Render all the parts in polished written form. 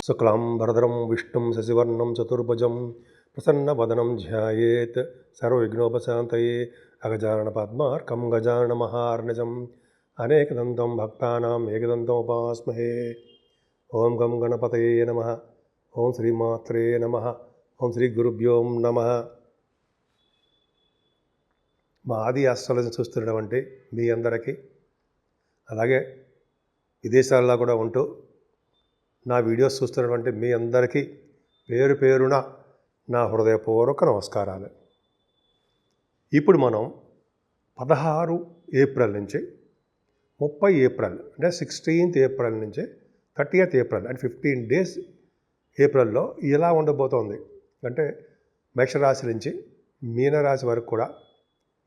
శుక్లాంబరధరం విష్ణుం శశివర్ణం చతుర్భుజం ప్రసన్నవదనం ధ్యాయేత్ సర్వవిఘ్నోపశాంతయే అగజానన పద్మార్కం గజానన మహార్నిజం అనేకదంతం భక్తానాం ఏకదంతముపాస్మహే. ఓం గం గణపతయే నమః. ఓం శ్రీమాత్రే నమః. ఓం శ్రీ గురుభ్యో నమః. మా ఆది ఆస్ట్రాలజీ చూస్తున్నటువంటి మీ అందరికీ, అలాగే విదేశాల్లో కూడా ఉంటూ నా వీడియోస్ చూస్తున్నటువంటి మీ అందరికీ పేరు పేరున నా హృదయపూర్వక నమస్కారాలు. ఇప్పుడు మనం 16 ఏప్రిల్ నుంచి 30 ఏప్రిల్ అంటే 16th ఏప్రిల్ నుంచి 30th ఏప్రిల్ అంటే 15 days ఏప్రిల్లో ఎలా ఉండబోతోంది అంటే మేషరాశి నుంచి మీనరాశి వరకు కూడా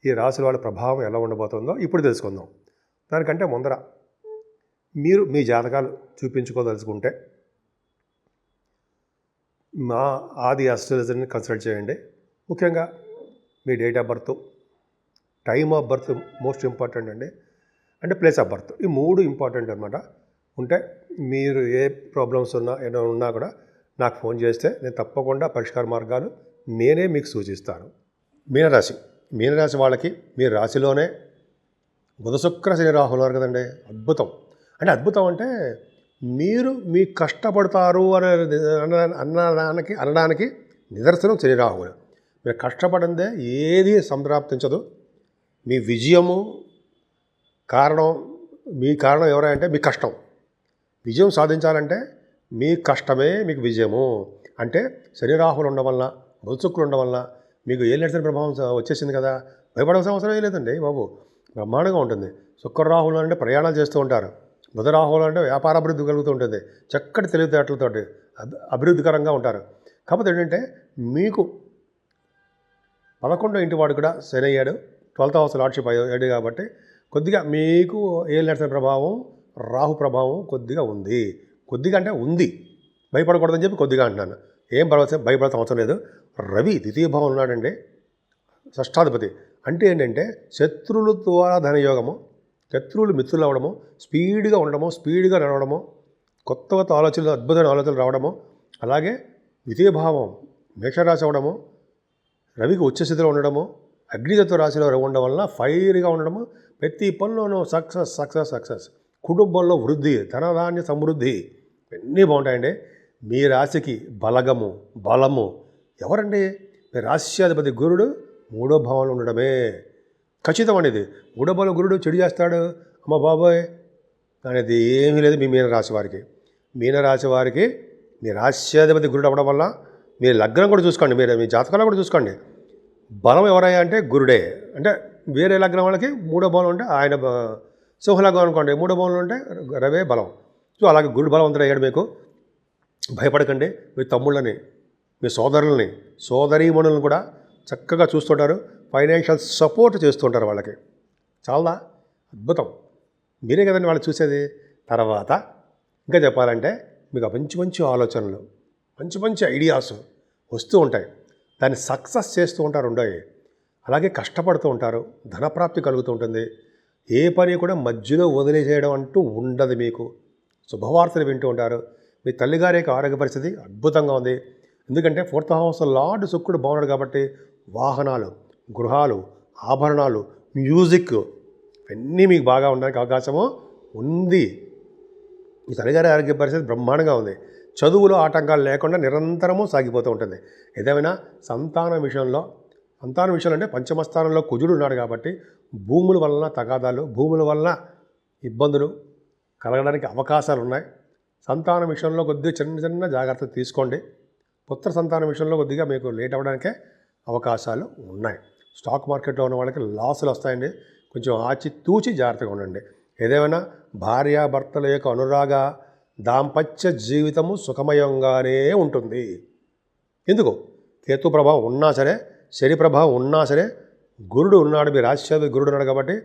ఈ రాశుల వాళ్ళ ప్రభావం ఎలా ఉండబోతుందో ఇప్పుడు తెలుసుకుందాం. దానికంటే ముందర మీరు మీ జాతకాలు చూపించుకోదలుచుకుంటే మా ఆది ఆస్ట్రాలజీని కన్సల్ట్ చేయండి. ముఖ్యంగా మీ date of birth, time of birth most important అండి, అంటే ప్లేస్ ఆఫ్ బర్త్, ఈ 3 ఇంపార్టెంట్ అనమాట. ఉంటే మీరు ఏ ప్రాబ్లమ్స్ ఉన్నా కూడా నాకు ఫోన్ చేస్తే నేను తప్పకుండా పరిష్కార మార్గాలు నేనే మీకు సూచిస్తాను. మీనరాశి వాళ్ళకి మీ రాశిలోనే బుధ శుక్ర శని రాహులు ఉన్నారు కదండి. అద్భుతం అంటే మీరు మీ కష్టపడతారు అనడానికి నిదర్శనం శని రాహులు. మీరు కష్టపడిందే ఏది సంప్రాప్తించదు. మీ విజయము మీ కారణం ఎవరంటే మీ కష్టం. విజయం సాధించాలంటే మీ కష్టమే మీకు విజయము. అంటే శని రాహులు ఉండడం వలన, బుధ శుక్రులు ఉండడం వలన మీకు ఏ నడిచిన ప్రభావం వచ్చేసింది కదా. భయపడాల్సిన అవసరం ఏ లేదండి బాబు, బ్రహ్మాండంగా ఉంటుంది. శుక్ర రాహులు అంటే ప్రయాణాలు చేస్తూ ఉంటారు, బుధ రాహులు అంటే వ్యాపార అభివృద్ధి కలుగుతూ ఉంటుంది, చక్కటి తెలివితేటలతోటి అభివృద్ధికరంగా ఉంటారు. కాకపోతే ఏంటంటే మీకు 11వ ఇంటి వాడు కూడా శని అయ్యాడు, 12th house లార్డ్షిప్ అయ్యాడు. కాబట్టి కొద్దిగా మీకు ఏ నడిచిన ప్రభావం, రాహు ప్రభావం కొద్దిగా ఉంది. భయపడకూడదని చెప్పి కొద్దిగా అంటున్నాను. ఏం భయపడాల్సిన అవసరం లేదు. రవి 2వ భావం ఉన్నాడండి, షష్టాధిపతి. అంటే ఏంటంటే శత్రువుల ద్వారా ధనయోగము, శత్రువులు మిత్రులు అవ్వడము, స్పీడ్గా ఉండడము, స్పీడ్గా నడవడము, కొత్త ఆలోచనలు, అద్భుతమైన ఆలోచనలు రావడము. అలాగే 2వ భావం మేషరాశి అవ్వడము, రవికి ఉచ్చస్థితిలో ఉండడము, అగ్నితత్వ రాశిలో ఉండడం వల్ల ఫైర్గా ఉండడము, ప్రతి పనిలోనూ సక్సెస్, కుటుంబంలో వృద్ధి, ధనధాన్య సమృద్ధి ఇవన్నీ బాగుంటాయండి. మీ రాశికి బలము ఎవరండి? మీ రాశ్యాధిపతి గురుడు 3వ భావంలో ఉండడమే ఖచ్చితం అనేది. 3వ భావంలో గురుడు చెడు చేస్తాడు అమ్మ బాబోయ్ అనేది ఏమీ లేదు. మీ మీనరాశి వారికి మీ రాశ్యాధిపతి గురుడు అవ్వడం వల్ల మీ లగ్నం కూడా చూసుకోండి, మీ జాతకాలు కూడా చూసుకోండి. బలం ఎవరయ్యా అంటే గురుడే. అంటే వేరే లగ్నం వాళ్ళకి 3వ భావంలో ఉంటే ఆయన సింహలగ్నం అనుకోండి, 3వ భావంలో ఉంటే రవే బలం. సో అలాగే గురుడు బలవంతుడు అయ్యాడు. మీకు భయపడకండి. మీ తమ్ముళ్ళని, మీ సోదరులని, సోదరీమణులను కూడా చక్కగా చూస్తుంటారు, ఫైనాన్షియల్ సపోర్ట్ చేస్తుంటారు. వాళ్ళకి చాలా అద్భుతం. మీరే కదండి వాళ్ళు చూసేది. తర్వాత ఇంకా చెప్పాలంటే మీకు మంచి ఆలోచనలు, మంచి ఐడియాస్ వస్తూ ఉంటాయి. దాన్ని సక్సెస్ చేస్తూ ఉంటారు. అలాగే కష్టపడుతూ ఉంటారు, ధనప్రాప్తి కలుగుతూ ఉంటుంది. ఏ పని కూడా మధ్యలో వదిలేసేయడం అంటూ ఉండదు. మీకు శుభవార్తలు వింటూ ఉంటారు. మీ తల్లిగారి యొక్క ఆరోగ్య పరిస్థితి అద్భుతంగా ఉంది. ఎందుకంటే 4th house లార్డ్ శుక్రుడు బాగున్నాడు కాబట్టి వాహనాలు, గృహాలు, ఆభరణాలు, మ్యూజిక్ ఇవన్నీ మీకు బాగా ఉండడానికి అవకాశము ఉంది. మీ తల్లిగారి ఆరోగ్య పరిస్థితి బ్రహ్మాండంగా ఉంది. చదువులో ఆటంకాలు లేకుండా నిరంతరము సాగిపోతూ ఉంటుంది. ఏదైనా సంతానం విషయంలో అంటే పంచమ స్థానంలో కుజుడు ఉన్నాడు కాబట్టి భూముల వలన తగాదాలు, భూముల వలన ఇబ్బందులు కలగడానికి అవకాశాలు ఉన్నాయి. సంతానం విషయంలో కొద్దిగా చిన్న జాగ్రత్తలు తీసుకోండి. పుత్ర సంతానం విషయంలో కొద్దిగా మీకు లేట్ అవ్వడానికే అవకాశాలు ఉన్నాయి. స్టాక్ మార్కెట్లో ఉన్న వాళ్ళకి లాసులు వస్తాయండి. కొంచెం ఆచితూచి జాగ్రత్తగా ఉండండి. ఏదేమైనా భార్యాభర్తల యొక్క అనురాగ దాంపత్య జీవితము సుఖమయంగానే ఉంటుంది. ఎందుకు? కేతు ప్రభావం ఉన్నా సరే, శని ప్రభావం ఉన్నా సరే, గురుడు ఉన్నాడు, మీ రాశ్యాధిపతి గురుడు ఉన్నాడు కాబట్టి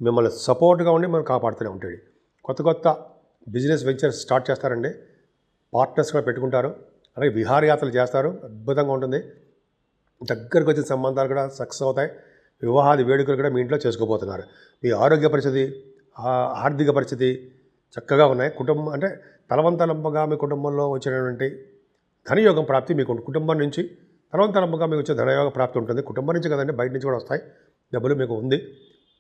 మిమ్మల్ని సపోర్ట్గా ఉండి మనం కాపాడుతూనే ఉంటాడు. కొత్త బిజినెస్ వెంచర్స్ స్టార్ట్ చేస్తారండి, పార్ట్నర్స్ కూడా పెట్టుకుంటారు. అలాగే విహారయాత్రలు చేస్తారు, అద్భుతంగా ఉంటుంది. దగ్గరకు వచ్చిన సంబంధాలు కూడా సక్సెస్ అవుతాయి. వివాహాది వేడుకలు కూడా మీ ఇంట్లో చేసుకోబోతున్నారు. మీ ఆరోగ్య పరిస్థితి, ఆర్థిక పరిస్థితి చక్కగా ఉన్నాయి. కుటుంబం అంటే తలవంతలంపగా మీ కుటుంబంలో వచ్చినటువంటి ధనయోగం ప్రాప్తి మీకు కుటుంబం నుంచి తలవంతలంపగా మీకు వచ్చే ధనయోగ ప్రాప్తి ఉంటుంది. కుటుంబం నుంచి కదండి, బయట నుంచి కూడా వస్తాయి డబ్బులు మీకు ఉంది.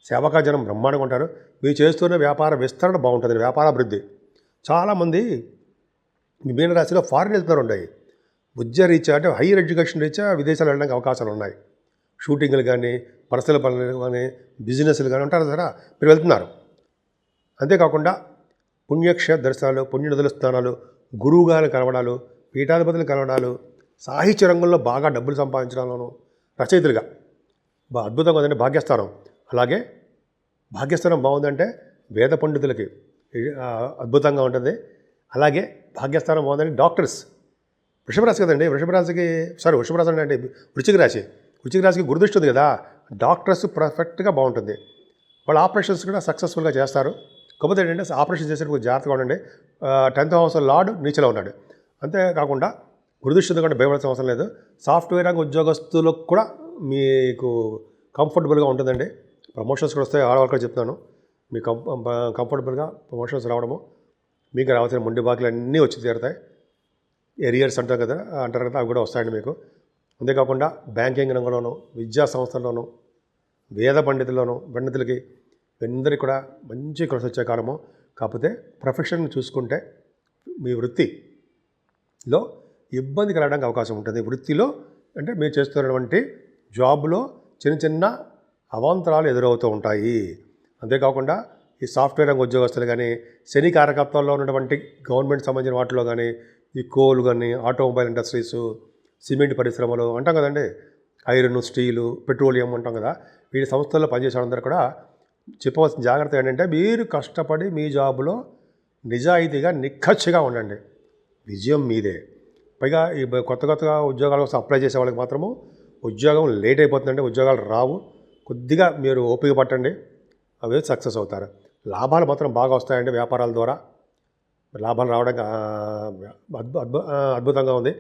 సేవకా జనం బ్రహ్మాండంగా ఉంటారు. మీరు చేస్తున్న వ్యాపార విస్తరణ బాగుంటుంది, వ్యాపారాభివృద్ధి. చాలామంది మీ మీనరాశిలో ఫారిన్ వెళ్తున్నారు ఉన్నాయి. విద్య రీత్యా అంటే హైయర్ ఎడ్యుకేషన్ రీత్యా విదేశాలు వెళ్ళడానికి అవకాశాలు ఉన్నాయి. షూటింగ్లు కానీ, పర్సనల్ పనులు కానీ, బిజినెస్లు కానీ ఉంటారు కదా, మీరు వెళ్తున్నారు. అంతేకాకుండా పుణ్యక్షేత్ర దర్శనాలు, పుణ్యనదుల స్థానాలు, గురువుగారిని కలవడాలు, పీఠాధిపతులు కలవడాలు, సాహిత్య రంగంలో బాగా డబ్బులు సంపాదించడంలోనూ రచయితలుగా అద్భుతంగా ఉందంటే భాగ్యస్థానం. అలాగే భాగ్యస్థానం బాగుందంటే వేద పండితులకి అద్భుతంగా ఉంటుంది. అలాగే భాగ్యస్థానం బాగుందంటే డాక్టర్స్, వృషభరాశి కదండి, వృషభరాశికి వృషభరాశి అంటే వృశ్చిక రాశి, వృశ్చిక రాశికి గురుదృష్టి ఉంది కదా, డాక్టర్స్ పర్ఫెక్ట్గా బాగుంటుంది. వాళ్ళు ఆపరేషన్స్ కూడా సక్సెస్ఫుల్గా చేస్తారు. కాకపోతే ఏంటంటే ఆపరేషన్ చేసేటప్పుడు జాగ్రత్తగా ఉండండి. 10th హౌస్ లార్డ్ నీచలో ఉన్నాడు. అంతేకాకుండా గురుదృష్టి ఉంది కాబట్టి భయపడాల్సిన అవసరం లేదు. సాఫ్ట్వేర్ రంగ ఉద్యోగస్తులకు కూడా మీకు కంఫర్టబుల్గా ఉంటుందండి. ప్రమోషన్స్ కూడా వస్తాయి. ఆడవాళ్ళు కూడా చెప్తున్నాను, మీ కంఫర్టబుల్గా ప్రమోషన్స్ రావడము, మీకు రావాల్సిన మొండి బాకీలు అన్నీ వచ్చి తీరుతాయి. ఎరియర్స్ అంటారు కదా, అవి కూడా వస్తాయండి మీకు. అంతేకాకుండా బ్యాంకింగ్ రంగంలోనూ, విద్యా సంస్థల్లోనూ, వేద పండితులకి అందరికీ కూడా మంచి కలిసి వచ్చే కాలము. కాకపోతే ప్రొఫెషన్ చూసుకుంటే మీ వృత్తిలో ఇబ్బంది కలగడానికి అవకాశం ఉంటుంది. వృత్తిలో అంటే మీరు చేస్తున్నటువంటి జాబ్లో చిన్న చిన్న అవాంతరాలు ఎదురవుతూ ఉంటాయి. అంతేకాకుండా ఈ సాఫ్ట్వేర్ రంగ ఉద్యోగస్తులు కానీ, శని కారకత్వంలో ఉన్నటువంటి గవర్నమెంట్ సంబంధించిన వాటిలో కానీ, ఈ కోల్ కానీ, ఆటోమొబైల్ ఇండస్ట్రీస్, సిమెంట్ పరిశ్రమలు అంటాం కదండి, ఐరన్, స్టీలు, పెట్రోలియం అంటాం కదా, వీటి సంస్థల్లో పనిచేసే వాళ్ళందరూ కూడా చెప్పవలసిన జాగ్రత్త ఏంటంటే మీరు కష్టపడి మీ జాబులో నిజాయితీగా నిక్కచ్చిగా ఉండండి, విజయం మీదే. పైగా ఈ కొత్తగా ఉద్యోగాల కోసం అప్లై చేసే వాళ్ళకి మాత్రము ఉద్యోగం లేట్ అయిపోతుందంటే ఉద్యోగాలు రావు. కొద్దిగా మీరు ఓపిక పట్టండి, అవి సక్సెస్ అవుతారు. లాభాలు మాత్రం బాగా వస్తాయండి. వ్యాపారాల ద్వారా లాభాలు రావడానికి అద్భుతంగా ఉంది.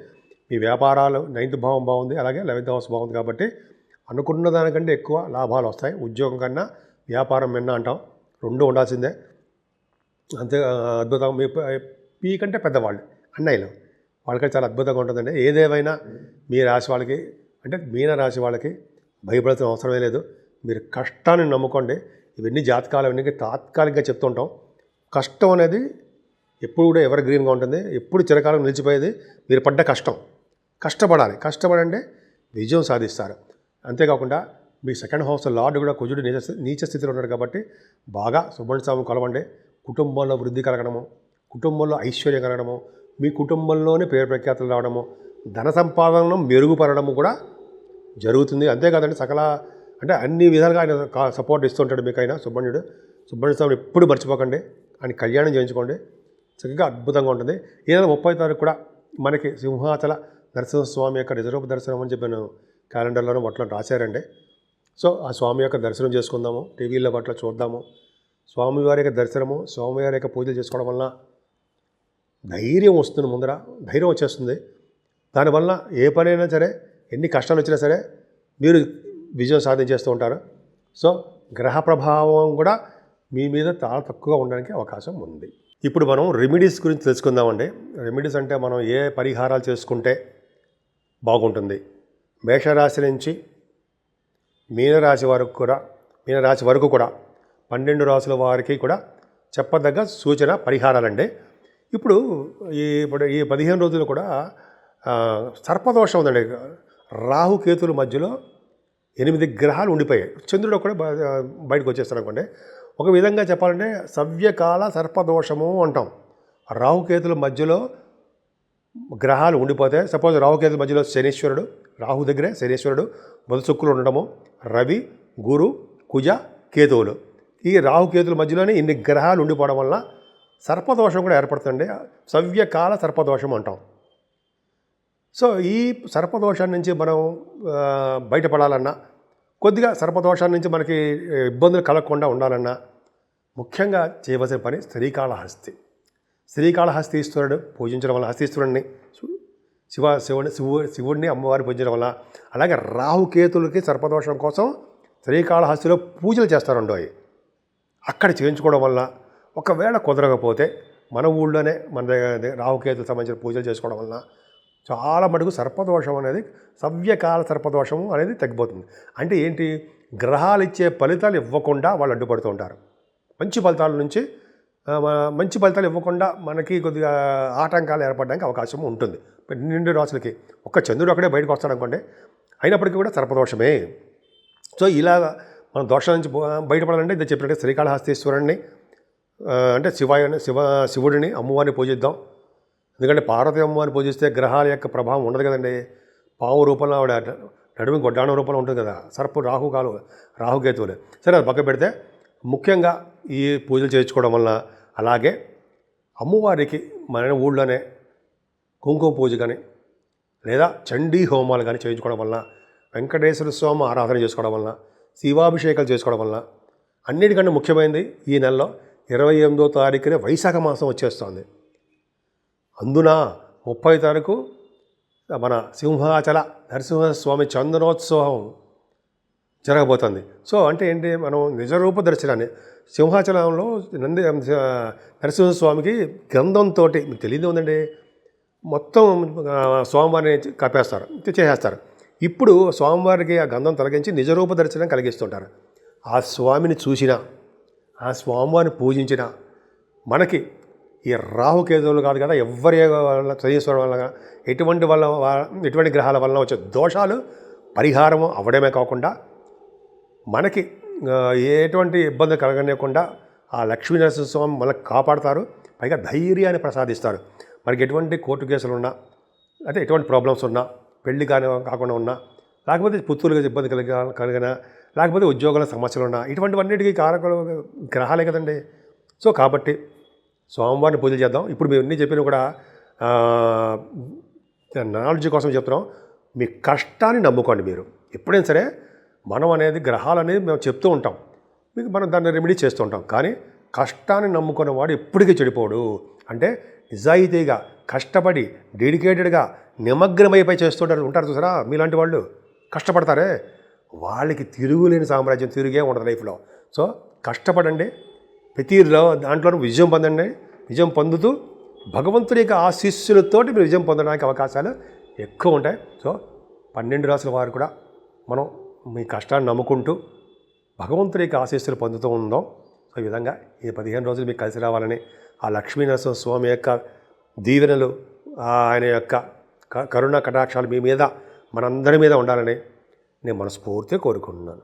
మీ వ్యాపారాలు 9th భావం బాగుంది, అలాగే 11th హౌస్ బాగుంది కాబట్టి అనుకున్న దానికంటే ఎక్కువ లాభాలు వస్తాయి. ఉద్యోగం కన్నా వ్యాపారం మిన్న అంటాం, రెండు ఉండాల్సిందే. అంతే అద్భుతం. మీకంటే పెద్దవాళ్ళు అన్నయ్యలు వాళ్ళకంటే చాలా అద్భుతంగా ఉంటుందండి. ఏదేమైనా మీ రాశి వాళ్ళకి అంటే మీన రాశి వాళ్ళకి భయపడాల్సిన అవసరమే లేదు. మీరు కష్టాన్ని నమ్ముకోండి. ఇవన్నీ జాతకాలు అవన్నీ తాత్కాలికంగా చెప్తుంటాం. కష్టం అనేది ఎప్పుడు కూడా ఎవర్ గ్రీన్గా ఉంటుంది, ఎప్పుడు చిరకాలం నిలిచిపోయేది. మీరు పడ్డ కష్టపడాలి. కష్టపడండి, విజయం సాధిస్తారు. అంతేకాకుండా మీ 2nd హౌస్ లార్డ్ కూడా కుజుడు నీచ స్థితిలో ఉన్నాడు కాబట్టి బాగా సుబ్రహ్మణ్య స్వామి కొలవండి. కుటుంబంలో వృద్ధి కలగడము, కుటుంబంలో ఐశ్వర్యం కలగడము, మీ కుటుంబంలోనే పేరు ప్రఖ్యాతులు రావడము, ధన సంపాదన మెరుగుపడము కూడా జరుగుతుంది. అంతేకాదండి అంటే అన్ని విధాలుగా ఆయన సపోర్ట్ ఇస్తుంటాడు మీకు. ఆయన సుబ్రహ్మణ్య స్వామిని ఎప్పుడు మర్చిపోకండి, ఆయన కళ్యాణం చేయించుకోండి, చక్కగా అద్భుతంగా ఉంటుంది. ఈ నెల 30వ తారీఖు కూడా మనకి సింహాచల నరసింహస్వామి యొక్క రిజర్వ్ దర్శనం అని చెప్పి క్యాలెండర్లోనూ వాటిలో రాశారండి. సో ఆ స్వామి యొక్క దర్శనం చేసుకుందాము, టీవీలో వాటిలో చూద్దాము. స్వామివారి యొక్క దర్శనము, స్వామివారి యొక్క పూజలు చేసుకోవడం వల్ల ధైర్యం వస్తుంది, ముందర ధైర్యం వచ్చేస్తుంది. దానివల్ల ఏ పనైనా సరే, ఎన్ని కష్టాలు వచ్చినా సరే మీరు విజయం సాధించేస్తూ ఉంటారు. సో గ్రహ ప్రభావం కూడా మీ మీద చాలా తక్కువగా ఉండడానికి అవకాశం ఉంది. ఇప్పుడు మనం రెమెడీస్ గురించి తెలుసుకుందామండి. రెమెడీస్ అంటే మనం ఏ పరిహారాలు చేసుకుంటే బాగుంటుంది. మేషరాశి నుంచి మీనరాశి వరకు కూడా 12 రాశుల వారికి కూడా చెప్పదగ్గ సూచన పరిహారాలండి. ఇప్పుడు ఈ 15 రోజులు కూడా సర్పదోషం ఉందండి. రాహుకేతుల మధ్యలో 8 గ్రహాలు ఉండిపోయాయి. చంద్రుడు కూడా బయటకు వచ్చేస్తారు అనుకోండి. ఒక విధంగా చెప్పాలంటే సవ్యకాల సర్పదోషము అంటాం. రాహుకేతుల మధ్యలో గ్రహాలు ఉండిపోతే, సపోజ్ రాహుకేతుల మధ్యలో శనీశ్వరుడు, రాహు దగ్గరే శనీశ్వరుడు, బుధ శుక్రులు ఉండడము, రవి, గురు, కుజ, కేతువులు, ఈ రాహుకేతుల మధ్యలోనే ఇన్ని గ్రహాలు ఉండిపోవడం వల్ల సర్పదోషం కూడా ఏర్పడుతుంది. సవ్యకాల సర్పదోషం అంటాం. సో ఈ సర్పదోషాన్ని నుంచి మనం బయటపడాలన్నా, కొద్దిగా సర్పదోషాన్ని నుంచి మనకి ఇబ్బందులు కలగకుండా ఉండాలన్నా ముఖ్యంగా చేయవలసిన పని శ్రీకాళహస్తీశ్వరుడు పూజించడం వల్ల, హస్తీశ్వరుడిని శివుడిని అమ్మవారిని పూజించడం వల్ల, అలాగే రాహుకేతులకి సర్పదోషం కోసం శ్రీకాళహస్తిలో పూజలు చేస్తారండో. అక్కడ చేయించుకోవడం వల్ల ఒకవేళ కుదరకపోతే మన ఊళ్ళోనే మన రాహుకేతులకు సంబంధించిన పూజలు చేసుకోవడం వలన చాలా మటుకు సర్పదోషం అనేది సవ్యకాల సర్పదోషం అనేది తగ్గిపోతుంది. అంటే ఏంటి, గ్రహాలు ఇచ్చే ఫలితాలు ఇవ్వకుండా వాళ్ళు అడ్డుపడుతూ ఉంటారు. మంచి ఫలితాల నుంచి మంచి ఫలితాలు ఇవ్వకుండా మనకి కొద్దిగా ఆటంకాలు ఏర్పడడానికి అవకాశం ఉంటుంది. 12 రాసులకి ఒక్క చంద్రుడు అక్కడే బయటకు వస్తాడు అనుకోండి, అయినప్పటికీ కూడా సర్పదోషమే. సో ఇలా మనం దోషాల నుంచి బయటపడాలంటే ఇది చెప్పినట్టు శ్రీకాళహస్తీశ్వరుణ్ణి అంటే శివుడిని అమ్మవారిని పూజిద్దాం. ఎందుకంటే పార్వతీ అమ్మవారిని పూజిస్తే గ్రహాల యొక్క ప్రభావం ఉండదు కదండి. పాము రూపంలో ఆవిడ నడుము గొడ్డాణం రూపంలో ఉంటుంది కదా, సర్పు రాహుకేతువులు. సరే, అది పక్క పెడితే ముఖ్యంగా ఈ పూజలు చేయించుకోవడం వల్ల, అలాగే అమ్మవారికి మన ఊళ్ళోనే కుంకుమ పూజ కానీ లేదా చండీ హోమాలు కానీ చేయించుకోవడం వల్ల, వెంకటేశ్వర స్వామి ఆరాధన చేసుకోవడం వల్ల, శివాభిషేకాలు చేసుకోవడం వల్ల, అన్నిటికంటే ముఖ్యమైనది ఈ నెలలో 28వ తారీఖునే వైశాఖ మాసం వచ్చేస్తుంది. అందున 30వ తారీఖు మన సింహాచల నరసింహస్వామి చందనోత్సవం జరగబోతుంది. సో అంటే ఏంటి, మనం నిజరూప దర్శనాన్ని సింహాచలంలో నరసింహస్వామికి గంధంతో, మీకు తెలియదు ఉందండి, మొత్తం స్వామివారిని కప్పేస్తారు, చేసేస్తారు. ఇప్పుడు స్వామివారికి ఆ గంధం తొలగించి నిజరూప దర్శనం కలిగిస్తుంటారు. ఆ స్వామిని చూసినా, ఆ స్వామివారిని పూజించిన మనకి ఈ రాహుకేతువులు కాదు కదా, ఎవరి వల్ల చదివేశ్వరం వల్ల ఎటువంటి గ్రహాల వల్ల వచ్చే దోషాలు పరిహారం అవ్వడమే కాకుండా మనకి ఎటువంటి ఇబ్బంది కలగనివ్వకుండా ఆ లక్ష్మీనరసింహస్వామి మనకు కాపాడతారు. పైగా ధైర్యాన్ని ప్రసాదిస్తారు. మనకి ఎటువంటి కోర్టు కేసులు ఉన్నా, అంటే ఎటువంటి ప్రాబ్లమ్స్ ఉన్నా, పెళ్లి కాకుండా ఉన్నా, లేకపోతే పుత్తూరుగా ఇబ్బంది కలిగినా, లేకపోతే ఉద్యోగాల సమస్యలు ఉన్నా, ఇటువంటివన్నిటికీ కారకులు గ్రహాలే కదండి. సో కాబట్టి స్వామివారిని పూజలు చేద్దాం. ఇప్పుడు మేము అన్నీ చెప్పినా కూడా నాలెడ్జ్ కోసం చెప్తున్నాం. మీ కష్టాన్ని నమ్ముకోండి. మీరు ఎప్పుడైనా సరే మనం అనేది గ్రహాలు అనేది మేము చెప్తూ ఉంటాం, మీకు మనం దాన్ని రెమెడీ చేస్తూ ఉంటాం. కానీ కష్టాన్ని నమ్ముకున్న వాడు ఎప్పటికీ చెడిపోడు. అంటే నిజాయితీగా కష్టపడి డెడికేటెడ్గా నిమగ్నమైపోయి చేస్తుంటారు ఉంటారు చూసారా, మీలాంటి వాళ్ళు కష్టపడతారే, వాళ్ళకి తిరుగులేని సామ్రాజ్యం తిరిగే ఉండదు లైఫ్లో. సో కష్టపడండి, ప్రతి దాంట్లోనూ విజయం పొందండి. విజయం పొందుతూ భగవంతుడి యొక్క ఆశీస్సులతోటి మీరు విజయం పొందడానికి అవకాశాలు ఎక్కువ ఉంటాయి. సో 12 రాసుల వారు కూడా మనం మీ కష్టాన్ని నమ్ముకుంటూ భగవంతుడి యొక్క ఆశీస్సులు పొందుతూ ఉందాం. సో ఈ విధంగా ఈ 15 రోజులు మీకు కలిసి రావాలని, ఆ లక్ష్మీనరసింహ స్వామి యొక్క దీవెనలు, ఆయన యొక్క కరుణ కటాక్షాలు మీ మీద, మనందరి మీద ఉండాలని నేను మనస్ఫూర్తిగా కోరుకుంటున్నాను.